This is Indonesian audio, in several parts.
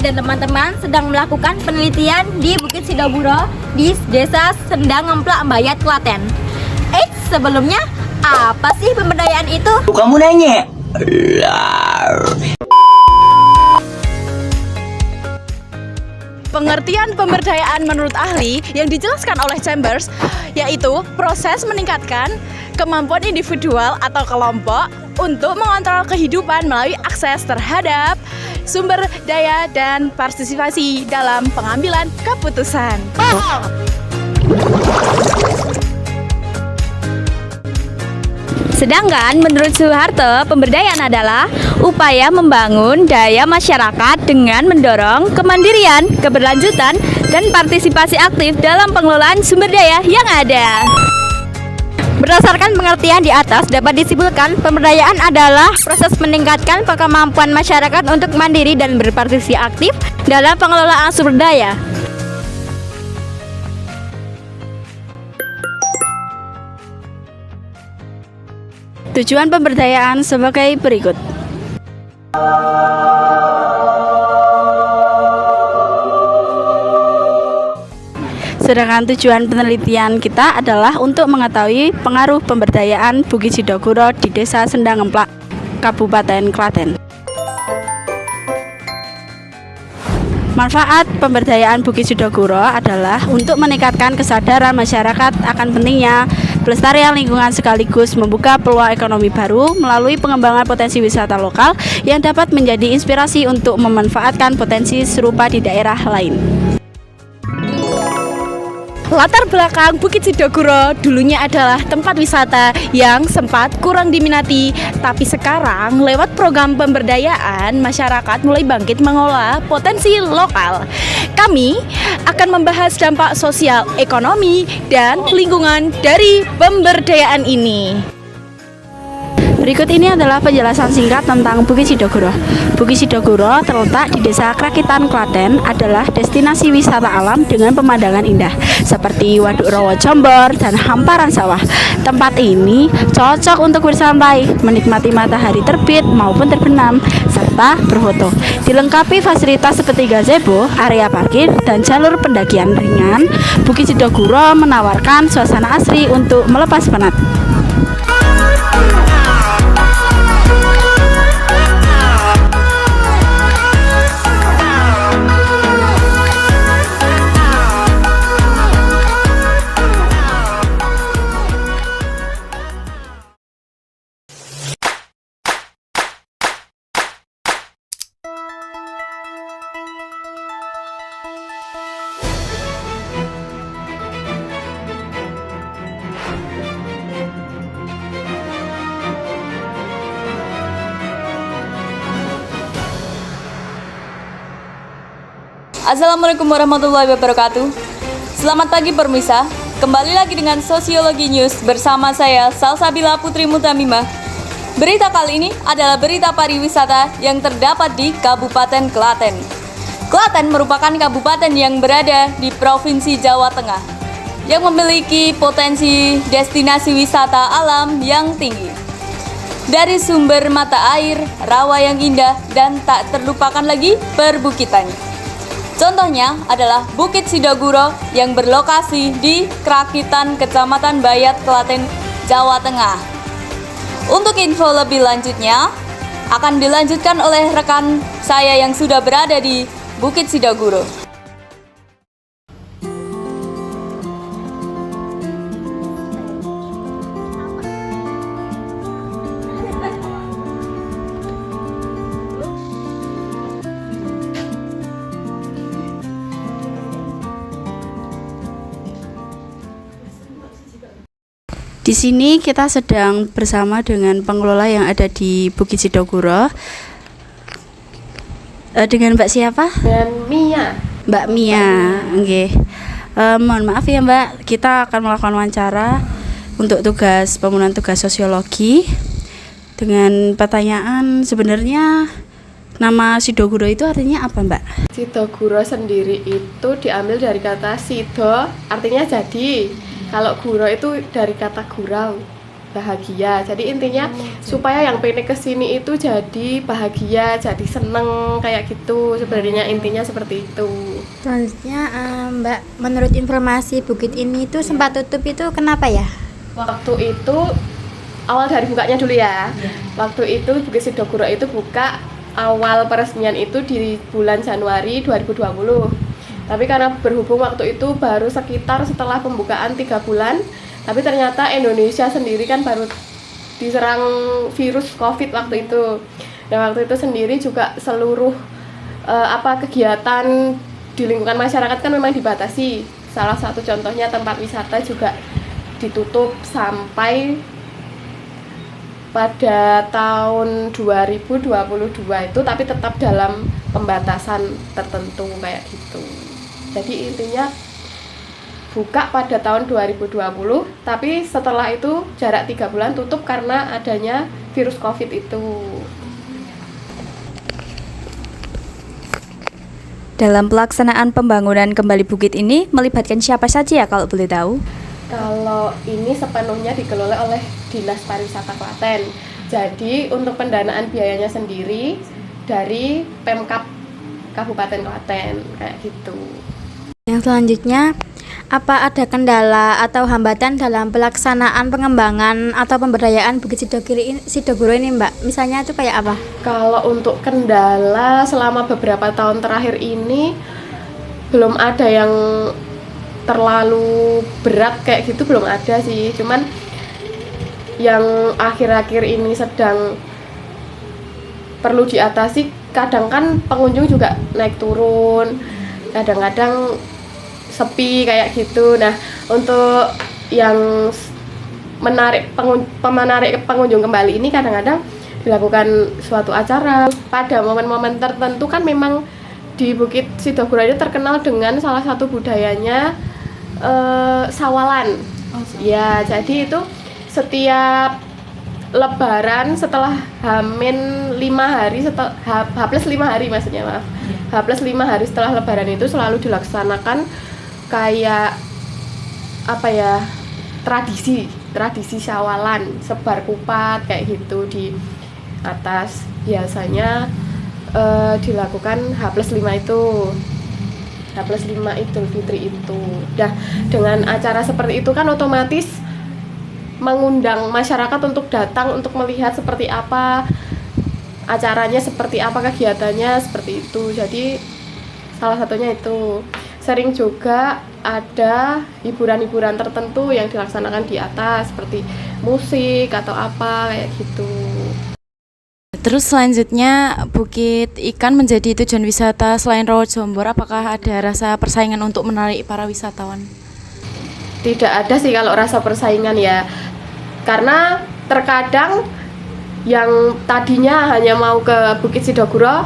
dan teman-teman sedang melakukan penelitian di Bukit Sidoguro di Desa Sendang Ngemplak, Mbayat, Klaten. Sebelumnya, apa sih pemberdayaan itu? Kamu nanya. Pengertian pemberdayaan menurut ahli yang dijelaskan oleh Chambers yaitu proses meningkatkan kemampuan individual atau kelompok untuk mengontrol kehidupan melalui akses terhadap sumber daya dan partisipasi dalam pengambilan keputusan. Sedangkan menurut Soeharto, pemberdayaan adalah upaya membangun daya masyarakat dengan mendorong kemandirian, keberlanjutan, dan partisipasi aktif dalam pengelolaan sumber daya yang ada. Berdasarkan pengertian di atas, dapat disimpulkan pemberdayaan adalah proses meningkatkan kemampuan masyarakat untuk mandiri dan berpartisipasi aktif dalam pengelolaan sumber daya. Tujuan pemberdayaan sebagai berikut. Sedangkan tujuan penelitian kita adalah untuk mengetahui pengaruh pemberdayaan Bukit Sidoguro di Desa Sendang Ngemplak, Kabupaten Klaten. Manfaat pemberdayaan Bukit Sidoguro adalah untuk meningkatkan kesadaran masyarakat akan pentingnya pelestarian lingkungan sekaligus membuka peluang ekonomi baru melalui pengembangan potensi wisata lokal yang dapat menjadi inspirasi untuk memanfaatkan potensi serupa di daerah lain. Latar belakang Bukit Sidoguro dulunya adalah tempat wisata yang sempat kurang diminati, tapi sekarang lewat program pemberdayaan masyarakat mulai bangkit mengolah potensi lokal. Kami akan membahas dampak sosial, ekonomi, dan lingkungan dari pemberdayaan ini. Berikut ini adalah penjelasan singkat tentang Bukit Sidoguro. Bukit Sidoguro terletak di Desa Krakitan, Klaten, adalah destinasi wisata alam dengan pemandangan indah seperti Waduk Rawa Jombor dan hamparan sawah. Tempat ini cocok untuk bersantai, menikmati matahari terbit maupun terbenam, serta berfoto. Dilengkapi fasilitas seperti gazebo, area parkir, dan jalur pendakian ringan, Bukit Sidoguro menawarkan suasana asri untuk melepas penat. Assalamualaikum warahmatullahi wabarakatuh. Selamat pagi pemirsa. Kembali lagi dengan Sosiologi News bersama saya Salsabila Putri Mutamimah. Berita kali ini adalah berita pariwisata yang terdapat di Kabupaten Klaten. Klaten merupakan kabupaten yang berada di Provinsi Jawa Tengah yang memiliki potensi destinasi wisata alam yang tinggi. Dari sumber mata air, rawa yang indah, dan tak terlupakan lagi perbukitannya. Contohnya adalah Bukit Sidoguro yang berlokasi di Krakitan, Kecamatan Mbayat, Klaten, Jawa Tengah. Untuk info lebih lanjutnya akan dilanjutkan oleh rekan saya yang sudah berada di Bukit Sidoguro. Di sini kita sedang bersama dengan pengelola yang ada di Bukit Sidoguro. Dengan Mbak siapa? Dan Mia. Mbak Mia. Oke. Mohon maaf ya Mbak, kita akan melakukan wawancara untuk pemenuhan tugas sosiologi dengan pertanyaan sebenarnya nama Sidoguro itu artinya apa Mbak? Sidoguro sendiri itu diambil dari kata sido, artinya jadi. Kalau guro itu dari kata gurau. bahagia. Jadi intinya supaya yang pengen kesini itu jadi bahagia, jadi seneng kayak gitu. Sebenarnya intinya seperti itu. Selanjutnya, Mbak, menurut informasi bukit ini tuh sempat tutup itu kenapa ya? Waktu itu awal dari bukanya dulu ya. Waktu itu Bukit Sidoguro itu buka awal peresmian itu di bulan Januari 2020. Tapi karena berhubung waktu itu baru sekitar setelah pembukaan 3 bulan, tapi ternyata Indonesia sendiri kan baru diserang virus COVID waktu itu. Dan waktu itu sendiri juga seluruh kegiatan di lingkungan masyarakat kan memang dibatasi. Salah satu contohnya tempat wisata juga ditutup sampai pada tahun 2022 itu, tapi tetap dalam pembatasan tertentu kayak gitu. Jadi intinya buka pada tahun 2020, tapi setelah itu jarak 3 bulan tutup karena adanya virus COVID itu. Dalam pelaksanaan pembangunan kembali bukit ini melibatkan siapa saja ya kalau boleh tahu? Kalau ini sepenuhnya dikelola oleh Dinas Pariwisata Klaten. Jadi untuk pendanaan biayanya sendiri dari Pemkab Kabupaten Klaten kayak gitu. Yang selanjutnya, apa ada kendala atau hambatan dalam pelaksanaan pengembangan atau pemberdayaan Bukit Sidoguro ini, Mbak? Misalnya itu kayak apa? Kalau untuk kendala selama beberapa tahun terakhir ini belum ada yang terlalu berat kayak gitu, belum ada sih. Cuman yang akhir-akhir ini sedang perlu diatasi, kadang kan pengunjung juga naik turun, kadang-kadang sepi kayak gitu. Nah, untuk yang menarik pengunjung kembali ini kadang-kadang dilakukan suatu acara pada momen-momen tertentu. Kan memang di Bukit Sidoguro ini terkenal dengan salah satu budayanya sawalan. Ya, jadi itu setiap Lebaran setelah H-5 hari H+5 hari maksudnya, maaf. H+5 hari setelah Lebaran itu selalu dilaksanakan kayak tradisi syawalan, sebar kupat kayak gitu di atas. Biasanya dilakukan H+5 itu. H+5 Idul Fitri itu. Nah, dengan acara seperti itu kan otomatis mengundang masyarakat untuk datang untuk melihat seperti apa acaranya, seperti apa kegiatannya, seperti itu. Jadi salah satunya itu. Sering juga ada hiburan-hiburan tertentu yang dilaksanakan di atas seperti musik atau apa kayak gitu. Terus selanjutnya Bukit Ikan menjadi tujuan wisata selain Rawa Jombor, apakah ada rasa persaingan untuk menarik para wisatawan? Tidak ada sih kalau rasa persaingan ya, karena terkadang yang tadinya hanya mau ke Bukit Sidoguro,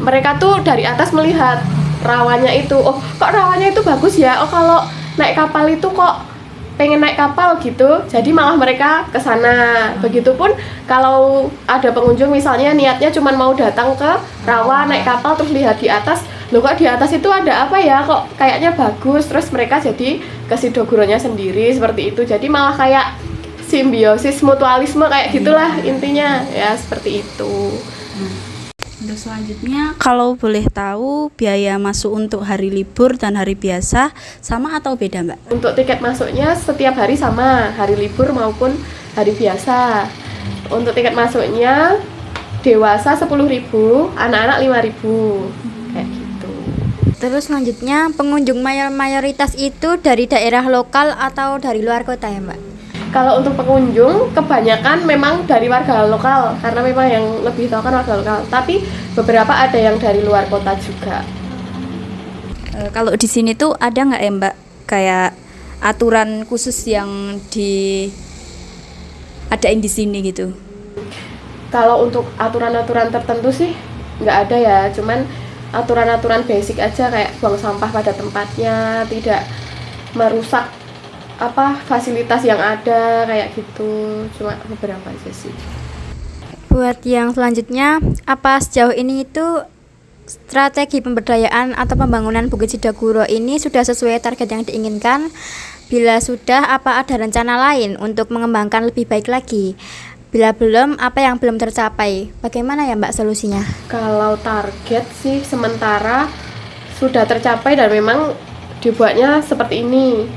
mereka tuh dari atas melihat rawanya itu, oh kok rawanya itu bagus ya, oh kalau naik kapal itu kok pengen naik kapal gitu, jadi malah mereka ke sana. Begitupun kalau ada pengunjung misalnya niatnya cuma mau datang ke rawa naik kapal terus lihat di atas, loh kok di atas itu ada apa ya, kok kayaknya bagus, terus mereka jadi ke Sidogoronya sendiri seperti itu. Jadi malah kayak simbiosis mutualisme kayak gitulah intinya ya, seperti itu. Untuk selanjutnya, kalau boleh tahu biaya masuk untuk hari libur dan hari biasa sama atau beda, Mbak? Untuk tiket masuknya setiap hari sama, hari libur maupun hari biasa. Untuk tiket masuknya dewasa 10.000, anak-anak 5.000 kayak gitu. Terus selanjutnya, pengunjung mayoritas itu dari daerah lokal atau dari luar kota ya, Mbak? Kalau untuk pengunjung kebanyakan memang dari warga lokal, karena memang yang lebih tahu kan warga lokal. Tapi beberapa ada yang dari luar kota juga. Kalau di sini tuh ada nggak ya Mbak kayak aturan khusus yang diadain di sini gitu? Kalau untuk aturan-aturan tertentu sih nggak ada ya, cuman aturan-aturan basic aja kayak buang sampah pada tempatnya, tidak merusak fasilitas yang ada kayak gitu, cuma beberapa aja sih. Buat yang selanjutnya, apa sejauh ini itu strategi pemberdayaan atau pembangunan Bukit Sidoguro ini sudah sesuai target yang diinginkan? Bila sudah, apa ada rencana lain untuk mengembangkan lebih baik lagi? Bila belum, apa yang belum tercapai? Bagaimana ya Mbak solusinya? Kalau target sih sementara sudah tercapai dan memang dibuatnya seperti ini.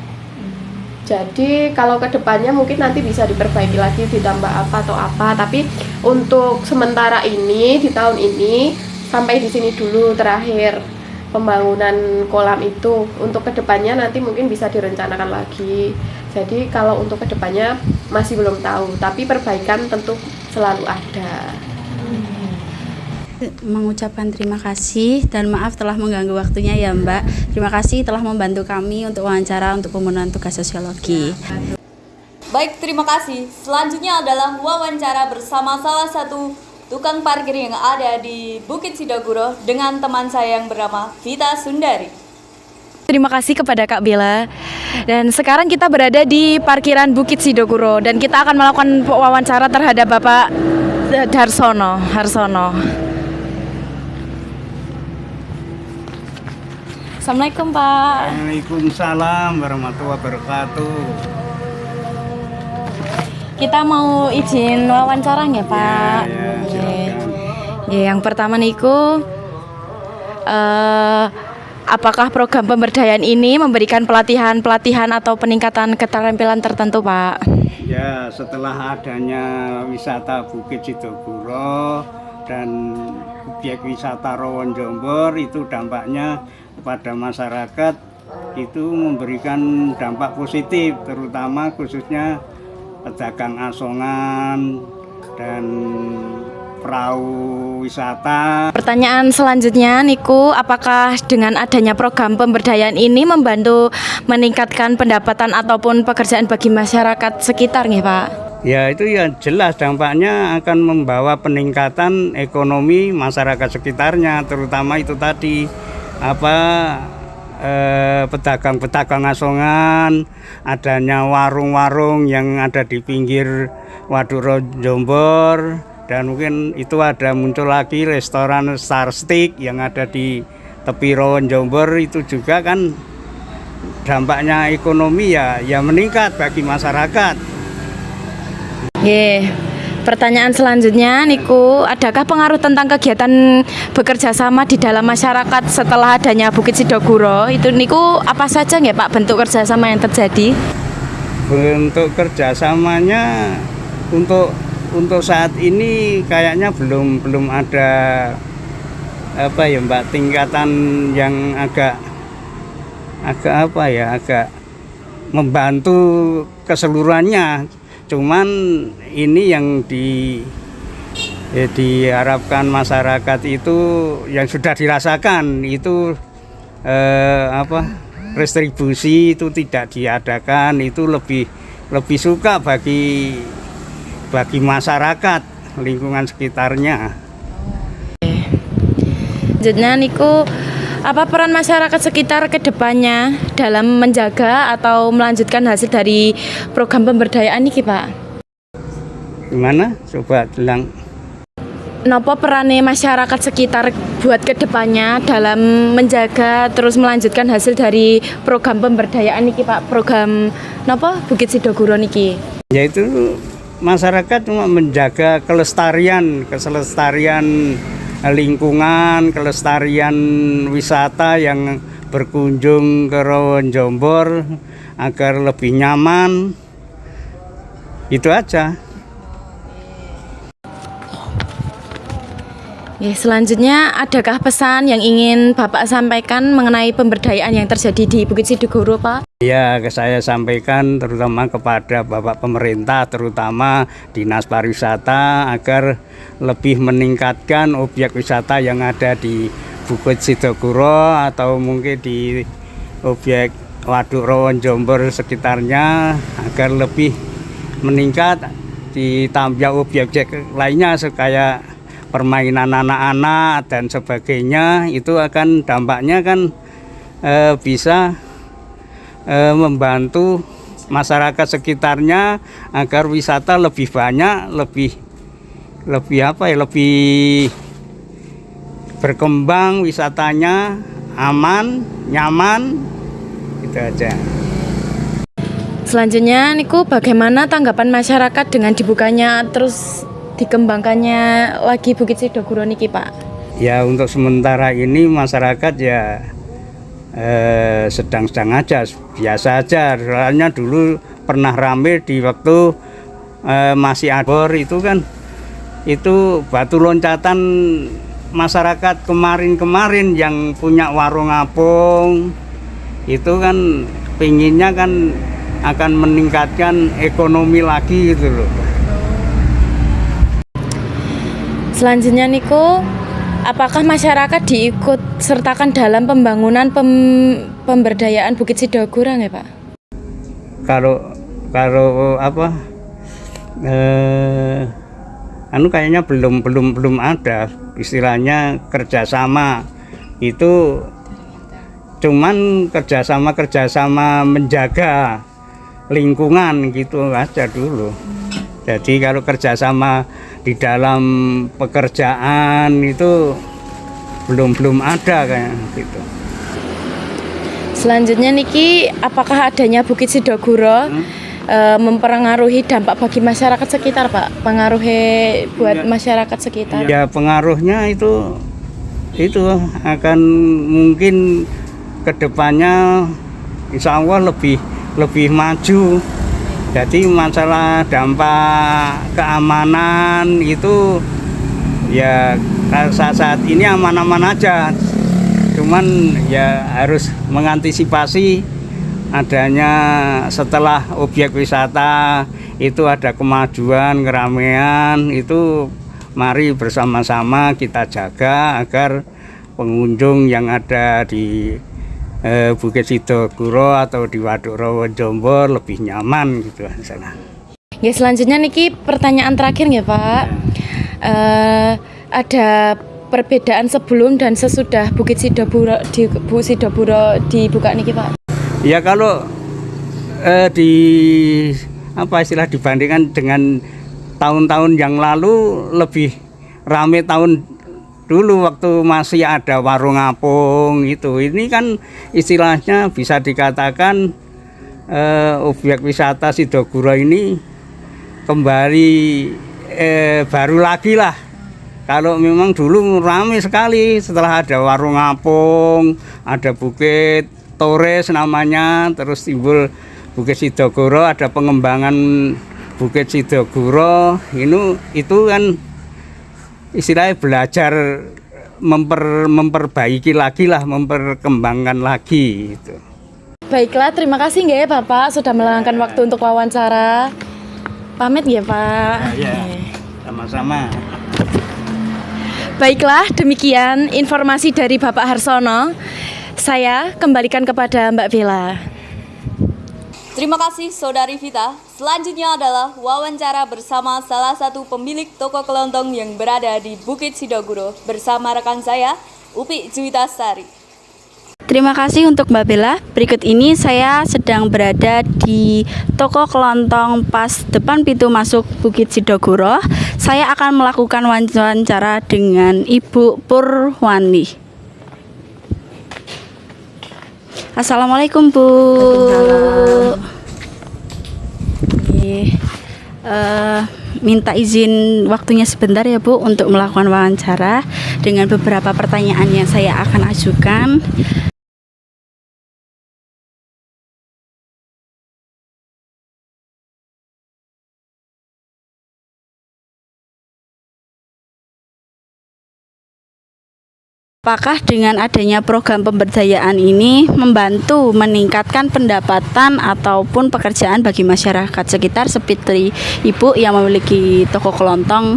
Jadi kalau kedepannya mungkin nanti bisa diperbaiki lagi, ditambah apa atau apa. Tapi untuk sementara ini di tahun ini sampai di sini dulu terakhir pembangunan kolam itu. Untuk kedepannya nanti mungkin bisa direncanakan lagi. Jadi kalau untuk kedepannya masih belum tahu. Tapi perbaikan tentu selalu ada. Mengucapkan terima kasih dan maaf telah mengganggu waktunya ya Mbak. Terima kasih telah membantu kami untuk wawancara untuk pemenuhan tugas sosiologi. Baik, terima kasih. Selanjutnya adalah wawancara bersama salah satu tukang parkir yang ada di Bukit Sidoguro dengan teman saya yang bernama Vita Sundari. Terima kasih kepada Kak Bella. Dan sekarang kita berada di parkiran Bukit Sidoguro dan kita akan melakukan wawancara terhadap Bapak Harsono. Assalamualaikum Pak. Waalaikumsalam warahmatullahi wabarakatuh. Kita mau izin wawancara nggak Pak? Ya, silakan. Ya, yang pertama niku, apakah program pemberdayaan ini memberikan pelatihan atau peningkatan keterampilan tertentu Pak? Ya, setelah adanya wisata Bukit Sidoguro dan objek wisata Rawon Jombor, itu dampaknya kepada masyarakat itu memberikan dampak positif, terutama khususnya pedagang asongan dan perahu wisata. Pertanyaan selanjutnya niku, apakah dengan adanya program pemberdayaan ini membantu meningkatkan pendapatan ataupun pekerjaan bagi masyarakat sekitar nih Pak? Ya, itu ya jelas dampaknya akan membawa peningkatan ekonomi masyarakat sekitarnya, terutama itu tadi pedagang-pedagang asongan, adanya warung-warung yang ada di pinggir Waduk Rawon Jombor, dan mungkin itu ada muncul lagi restoran Starstick yang ada di tepi Rawon Jombor, itu juga kan dampaknya ekonomi ya meningkat bagi masyarakat. Pertanyaan selanjutnya niku, adakah pengaruh tentang kegiatan bekerja sama di dalam masyarakat setelah adanya Bukit Sidoguro? Itu niku apa saja nggak Pak bentuk kerjasama yang terjadi? Bentuk kerjasamanya untuk saat ini kayaknya belum ada Mbak, tingkatan yang agak membantu keseluruhannya. Cuman ini yang diharapkan masyarakat itu yang sudah dirasakan itu restribusi itu tidak diadakan, itu lebih suka bagi masyarakat lingkungan sekitarnya. Selanjutnya niku, apa peran masyarakat sekitar ke depannya dalam menjaga atau melanjutkan hasil dari program pemberdayaan ini Pak? Gimana? Coba bilang. Napa perannya masyarakat sekitar buat ke depannya dalam menjaga terus melanjutkan hasil dari program pemberdayaan niki Pak? Program napa Bukit Sidoguro niki? Yaitu masyarakat cuma menjaga kelestarian lingkungan, kelestarian wisata yang berkunjung ke Rawon Jombor agar lebih nyaman. Itu aja. Selanjutnya, adakah pesan yang ingin Bapak sampaikan mengenai pemberdayaan yang terjadi di Bukit Sidoguro, Pak? Ya, saya sampaikan terutama kepada Bapak pemerintah, terutama Dinas Pariwisata, agar lebih meningkatkan objek wisata yang ada di Bukit Sidoguro atau mungkin di objek Waduk Rawon Jombor sekitarnya, agar lebih meningkat, ditambah objek-objek lainnya kayak permainan anak-anak dan sebagainya. Itu akan dampaknya kan bisa membantu masyarakat sekitarnya agar wisata lebih banyak, lebih berkembang wisatanya, aman, nyaman, gitu aja. Selanjutnya niku bagaimana tanggapan masyarakat dengan dibukanya terus dikembangkannya lagi Bukit Sidoguro niki Pak? Ya untuk sementara ini masyarakat ya sedang-sedang aja, biasa aja. Soalnya dulu pernah rame di waktu masih ada itu kan, itu batu loncatan masyarakat kemarin-kemarin yang punya warung apung itu kan pinginnya kan akan meningkatkan ekonomi lagi gitu loh. Selanjutnya niku, apakah masyarakat diikut sertakan dalam pembangunan pemberdayaan Bukit Sidoguro ya Pak? Kalau apa? Kayaknya belum ada istilahnya kerjasama itu, cuman kerjasama menjaga lingkungan gitu aja dulu. Jadi kalau kerjasama di dalam pekerjaan itu belum ada kayak gitu. Selanjutnya niki, apakah adanya Bukit Sidoguro mempengaruhi dampak bagi masyarakat sekitar Pak? Pengaruhnya buat masyarakat sekitar? Ya pengaruhnya itu akan mungkin kedepannya insya Allah lebih maju. Jadi masalah dampak keamanan itu ya saat ini aman-aman aja. Cuman ya harus mengantisipasi adanya setelah objek wisata itu ada kemajuan, keramaian, itu mari bersama-sama kita jaga agar pengunjung yang ada di Bukit Sidoguro atau di Waduk Rawa Jombor lebih nyaman gitu sana. Ya selanjutnya niki pertanyaan terakhir ya Pak. Ada perbedaan sebelum dan sesudah Bukit Sidoguro dibuka niki Pak? Ya kalau dibandingkan dengan tahun-tahun yang lalu lebih ramai tahun dulu waktu masih ada warung apung itu. Ini kan istilahnya bisa dikatakan objek wisata Sidoguro ini kembali baru lagi lah. Kalau memang dulu ramai sekali setelah ada warung apung, ada Bukit Torres namanya, terus timbul Bukit Sidoguro, ada pengembangan Bukit Sidoguro. Itu kan istilahnya belajar memperbaiki lagi lah, memperkembangkan lagi gitu. Baiklah, terima kasih nggih ya Bapak sudah meluangkan waktu untuk wawancara. Pamit ya Pak. Ya, sama-sama. Baiklah, demikian informasi dari Bapak Harsono. Saya kembalikan kepada Mbak Bella. Terima kasih Saudari Vita. Selanjutnya adalah wawancara bersama salah satu pemilik toko kelontong yang berada di Bukit Sidoguro bersama rekan saya, Upi Juwitasari. Terima kasih untuk Mbak Bella. Berikut ini saya sedang berada di toko kelontong pas depan pintu masuk Bukit Sidoguro. Saya akan melakukan wawancara dengan Ibu Purwani. Assalamualaikum Bu. Minta izin waktunya sebentar ya Bu untuk melakukan wawancara dengan beberapa pertanyaan yang saya akan ajukan. Apakah dengan adanya program pemberdayaan ini membantu meningkatkan pendapatan ataupun pekerjaan bagi masyarakat sekitar seperti Ibu yang memiliki toko kelontong?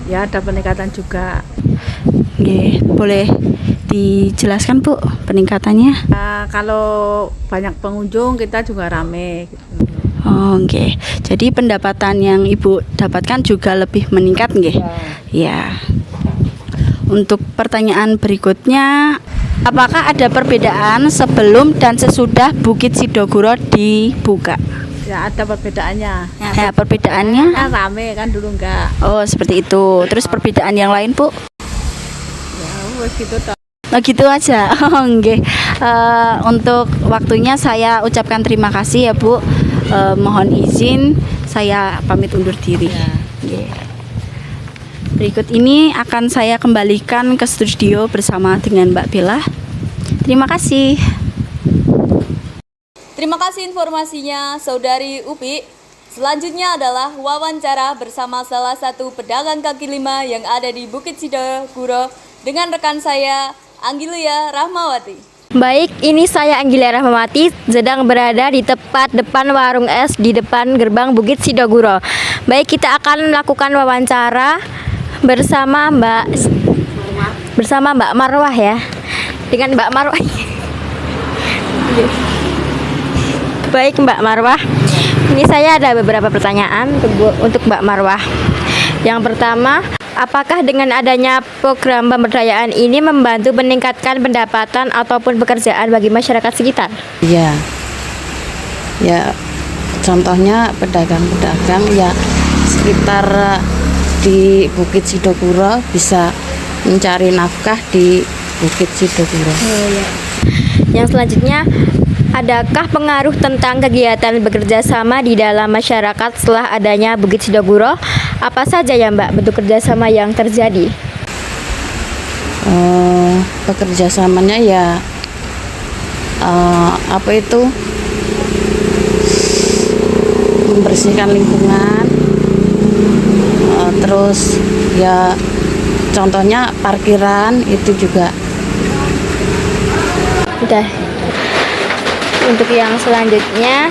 Ya, ada peningkatan juga. Oke, boleh dijelaskan Bu peningkatannya? Kalau banyak pengunjung kita juga rame. Oh, oke. Jadi pendapatan yang Ibu dapatkan juga lebih meningkat nggih? Ya. Untuk pertanyaan berikutnya, apakah ada perbedaan sebelum dan sesudah Bukit Sidoguro dibuka? Ya, ada perbedaannya. Ya, perbedaannya? Kan rame kan dulu enggak. Oh, seperti itu. Terus perbedaan yang lain, Bu? Ya, wes gitu toh. Oh, gitu aja. Oh, oke. Untuk waktunya saya ucapkan terima kasih ya, Bu. Mohon izin saya pamit undur diri. Nggih. Berikut ini akan saya kembalikan ke studio bersama dengan Mbak Bella. Terima kasih. Terima kasih informasinya, Saudari Upi. Selanjutnya adalah wawancara bersama salah satu pedagang kaki lima yang ada di Bukit Sidoguro dengan rekan saya, Anggilia Rahmawati. Baik, ini saya Anggilia Rahmawati sedang berada di tepat depan warung es di depan gerbang Bukit Sidoguro. Baik, kita akan melakukan wawancara bersama Mbak Marwah ya. Dengan Mbak Marwah. Baik Mbak Marwah, ini saya ada beberapa pertanyaan untuk Mbak Marwah. Yang pertama, apakah dengan adanya program pemberdayaan ini membantu meningkatkan pendapatan ataupun pekerjaan bagi masyarakat sekitar? Iya, ya contohnya pedagang-pedagang ya sekitar di Bukit Sidoguro bisa mencari nafkah di Bukit Sidoguro. Oh, ya. Yang selanjutnya, adakah pengaruh tentang kegiatan bekerja sama di dalam masyarakat setelah adanya Bukit Sidoguro? Apa saja ya Mbak bentuk kerjasama yang terjadi? Bekerja samanya ya membersihkan lingkungan, terus ya contohnya parkiran itu juga. Udah. Untuk yang selanjutnya,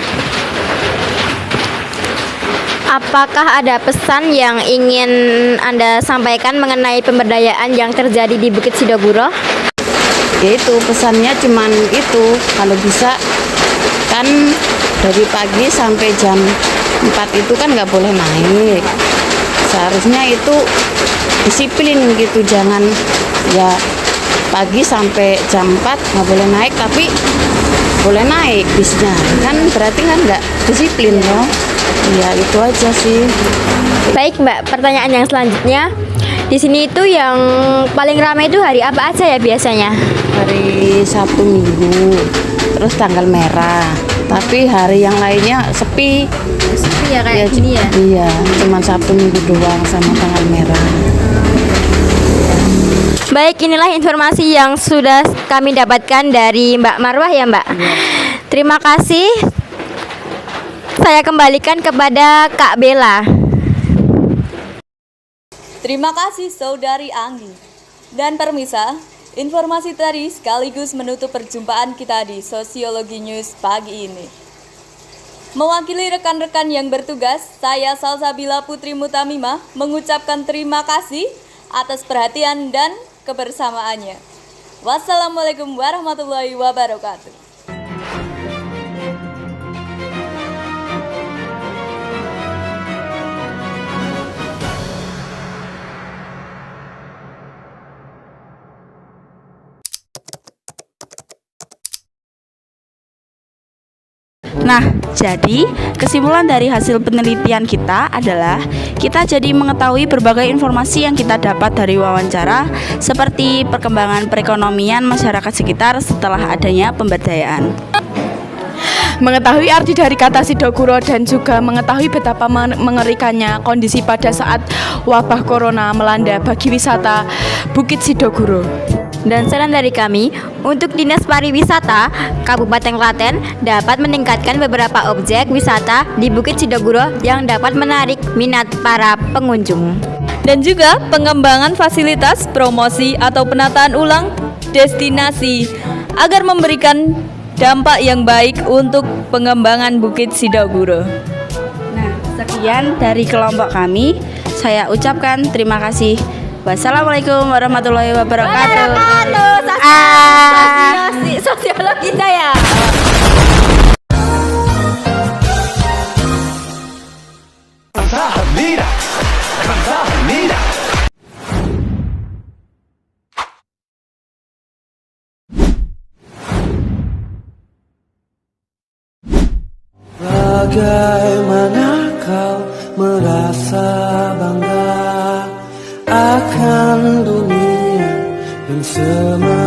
apakah ada pesan yang ingin Anda sampaikan mengenai pemberdayaan yang terjadi di Bukit Sidoguro? Yaitu pesannya cuman itu, kalau bisa kan dari pagi sampai jam 4 itu kan nggak boleh naik. Seharusnya itu disiplin gitu, jangan ya pagi sampai jam 4 nggak boleh naik tapi boleh naik bisnya, kan berarti kan nggak disiplin loh. Ya itu aja sih. Baik Mbak, pertanyaan yang selanjutnya, di sini itu yang paling ramai itu hari apa aja ya biasanya? Hari Sabtu Minggu, terus tanggal merah. Tapi hari yang lainnya sepi. Sepi ya kayak gini ya? Iya, cuma Sabtu Minggu doang sama tanggal merah. Baik, inilah informasi yang sudah kami dapatkan dari Mbak Marwah ya Mbak. Terima kasih. Saya kembalikan kepada Kak Bella. Terima kasih Saudari Anggi. Dan permisa, informasi tadi sekaligus menutup perjumpaan kita di Sosiologi News pagi ini. Mewakili rekan-rekan yang bertugas, saya Salsabila Putri Mutamimah mengucapkan terima kasih atas perhatian dan kebersamaannya. Wassalamualaikum warahmatullahi wabarakatuh. Nah, jadi kesimpulan dari hasil penelitian kita adalah kita jadi mengetahui berbagai informasi yang kita dapat dari wawancara, seperti perkembangan perekonomian masyarakat sekitar setelah adanya pemberdayaan. Mengetahui arti dari kata Sidoguro dan juga mengetahui betapa mengerikannya kondisi pada saat wabah corona melanda bagi wisata Bukit Sidoguro. Dan saran dari kami, untuk Dinas Pariwisata Kabupaten Klaten dapat meningkatkan beberapa objek wisata di Bukit Sidoguro yang dapat menarik minat para pengunjung. Dan juga pengembangan fasilitas, promosi atau penataan ulang destinasi agar memberikan dampak yang baik untuk pengembangan Bukit Sidoguro. Nah, sekian dari kelompok kami. Saya ucapkan terima kasih. Wassalamualaikum warahmatullahi wabarakatuh. Sosiologi saya. Bagaimana kau merasa bangga akan dunia yang semakin